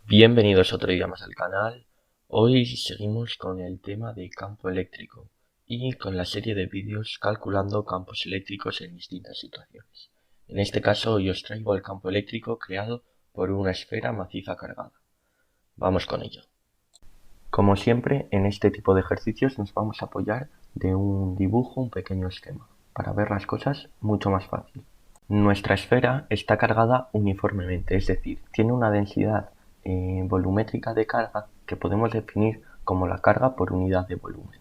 Bienvenidos otro día más al canal. Hoy seguimos con el tema de campo eléctrico y con la serie de vídeos calculando campos eléctricos en distintas situaciones. En este caso hoy os traigo el campo eléctrico creado por una esfera maciza cargada. Vamos con ello. Como siempre, en este tipo de ejercicios nos vamos a apoyar de un dibujo, un pequeño esquema, para ver las cosas mucho más fácil. Nuestra esfera está cargada uniformemente, es decir, tiene una densidad volumétrica de carga que podemos definir como la carga por unidad de volumen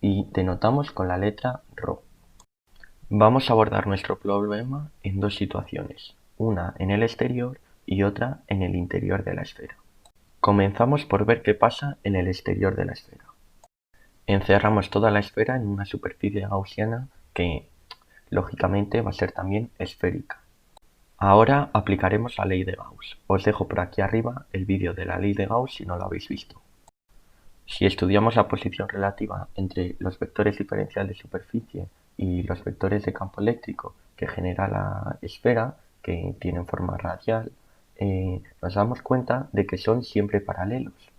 y denotamos con la letra ρ. Vamos a abordar nuestro problema en dos situaciones, una en el exterior y otra en el interior de la esfera. Comenzamos por ver qué pasa en el exterior de la esfera. Encerramos toda la esfera en una superficie gaussiana que, lógicamente, va a ser también esférica. Ahora aplicaremos la ley de Gauss. Os dejo por aquí arriba el vídeo de la ley de Gauss si no lo habéis visto. Si estudiamos la posición relativa entre los vectores diferencial de superficie y los vectores de campo eléctrico que genera la esfera, que tienen forma radial, nos damos cuenta de que son siempre paralelos.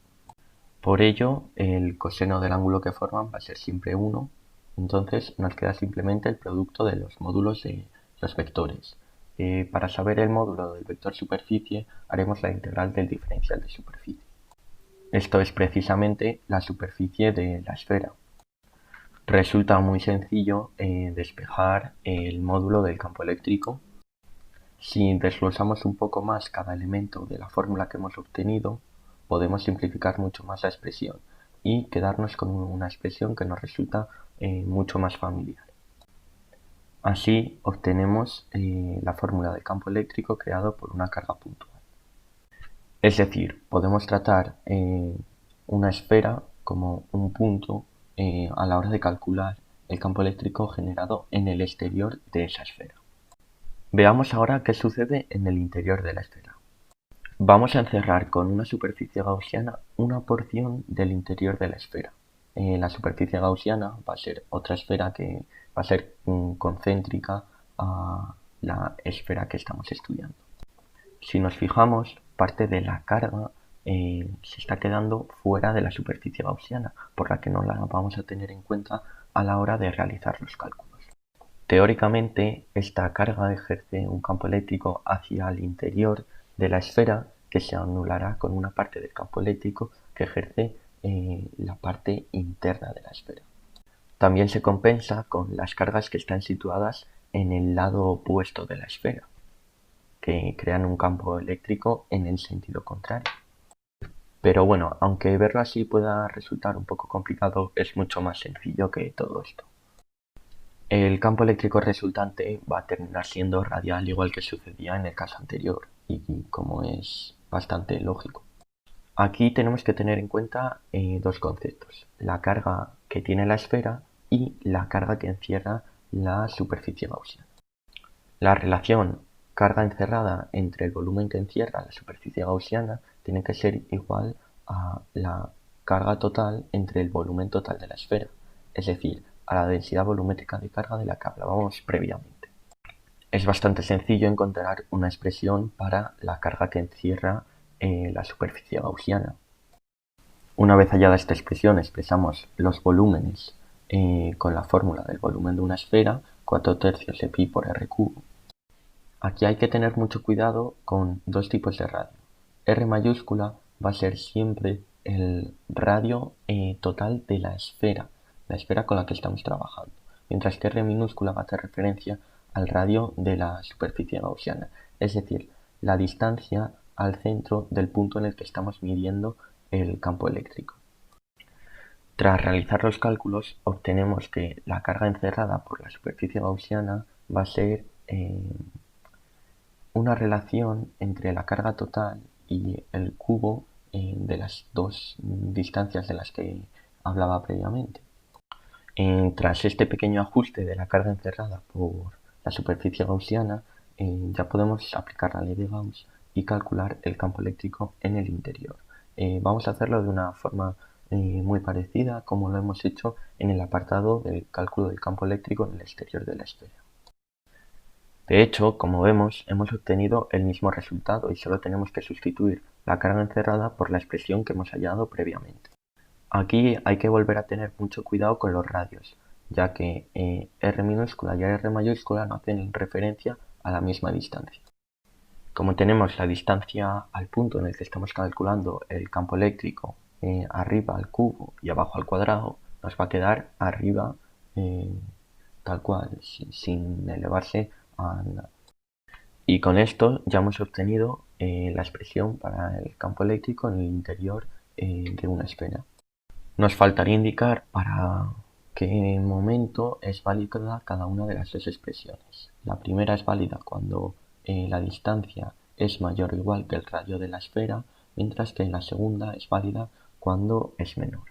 Por ello, el coseno del ángulo que forman va a ser siempre 1, entonces nos queda simplemente el producto de los módulos de los vectores. Para saber el módulo del vector superficie, haremos la integral del diferencial de superficie. Esto es precisamente la superficie de la esfera. Resulta muy sencillo despejar el módulo del campo eléctrico. Si desglosamos un poco más cada elemento de la fórmula que hemos obtenido, podemos simplificar mucho más la expresión y quedarnos con una expresión que nos resulta mucho más familiar. Así obtenemos la fórmula del campo eléctrico creado por una carga puntual. Es decir, podemos tratar una esfera como un punto a la hora de calcular el campo eléctrico generado en el exterior de esa esfera. Veamos ahora qué sucede en el interior de la esfera. Vamos a encerrar con una superficie gaussiana una porción del interior de la esfera. La superficie gaussiana va a ser otra esfera que va a ser concéntrica a la esfera que estamos estudiando. Si nos fijamos, parte de la carga se está quedando fuera de la superficie gaussiana, por la que no la vamos a tener en cuenta a la hora de realizar los cálculos. Teóricamente, esta carga ejerce un campo eléctrico hacia el interior de la esfera que se anulará con una parte del campo eléctrico que ejerce la parte interna de la esfera. También se compensa con las cargas que están situadas en el lado opuesto de la esfera, que crean un campo eléctrico en el sentido contrario. Pero bueno, aunque verlo así pueda resultar un poco complicado, es mucho más sencillo que todo esto. El campo eléctrico resultante va a terminar siendo radial, igual que sucedía en el caso anterior, y como es bastante lógico. Aquí tenemos que tener en cuenta dos conceptos, la carga que tiene la esfera y la carga que encierra la superficie gaussiana. La relación carga encerrada entre el volumen que encierra la superficie gaussiana tiene que ser igual a la carga total entre el volumen total de la esfera, es decir, a la densidad volumétrica de carga de la que hablábamos previamente. Es bastante sencillo encontrar una expresión para la carga que encierra la superficie gaussiana. Una vez hallada esta expresión, expresamos los volúmenes con la fórmula del volumen de una esfera, 4/3 de pi por r cubo. Aquí hay que tener mucho cuidado con dos tipos de radio. R mayúscula va a ser siempre el radio total de la esfera con la que estamos trabajando, mientras que R minúscula va a hacer referencia al radio de la superficie gaussiana, es decir, la distancia al centro del punto en el que estamos midiendo el campo eléctrico. Tras realizar los cálculos, obtenemos que la carga encerrada por la superficie gaussiana va a ser una relación entre la carga total y el cubo de las dos distancias de las que hablaba previamente. Tras este pequeño ajuste de la carga encerrada por la superficie gaussiana, ya podemos aplicar la ley de Gauss y calcular el campo eléctrico en el interior. Vamos a hacerlo de una forma muy parecida como lo hemos hecho en el apartado del cálculo del campo eléctrico en el exterior de la esfera. De hecho, como vemos, hemos obtenido el mismo resultado y solo tenemos que sustituir la carga encerrada por la expresión que hemos hallado previamente. Aquí hay que volver a tener mucho cuidado con los radios, ya que R minúscula y R mayúscula no hacen referencia a la misma distancia. Como tenemos la distancia al punto en el que estamos calculando el campo eléctrico arriba al cubo y abajo al cuadrado, nos va a quedar arriba tal cual, sin elevarse a nada. Y con esto ya hemos obtenido la expresión para el campo eléctrico en el interior de una esfera. Nos faltaría indicar para qué momento es válida cada una de las dos expresiones. La primera es válida cuando la distancia es mayor o igual que el radio de la esfera, mientras que la segunda es válida cuando es menor.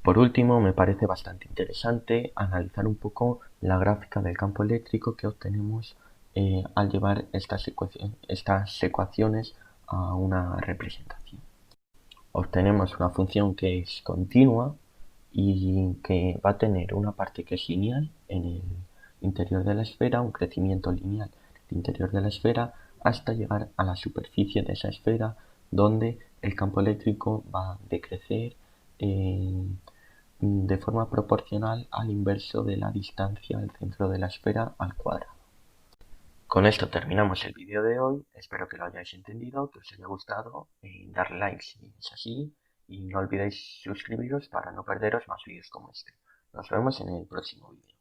Por último, me parece bastante interesante analizar un poco la gráfica del campo eléctrico que obtenemos al llevar estas ecuaciones a una representación. Obtenemos una función que es continua y que va a tener una parte que es lineal en el interior de la esfera, un crecimiento lineal en el interior de la esfera, hasta llegar a la superficie de esa esfera, donde el campo eléctrico va a decrecer de forma proporcional al inverso de la distancia del centro de la esfera al cuadrado. Con esto terminamos el vídeo de hoy, espero que lo hayáis entendido, que os haya gustado, darle like si es así y no olvidéis suscribiros para no perderos más vídeos como este. Nos vemos en el próximo vídeo.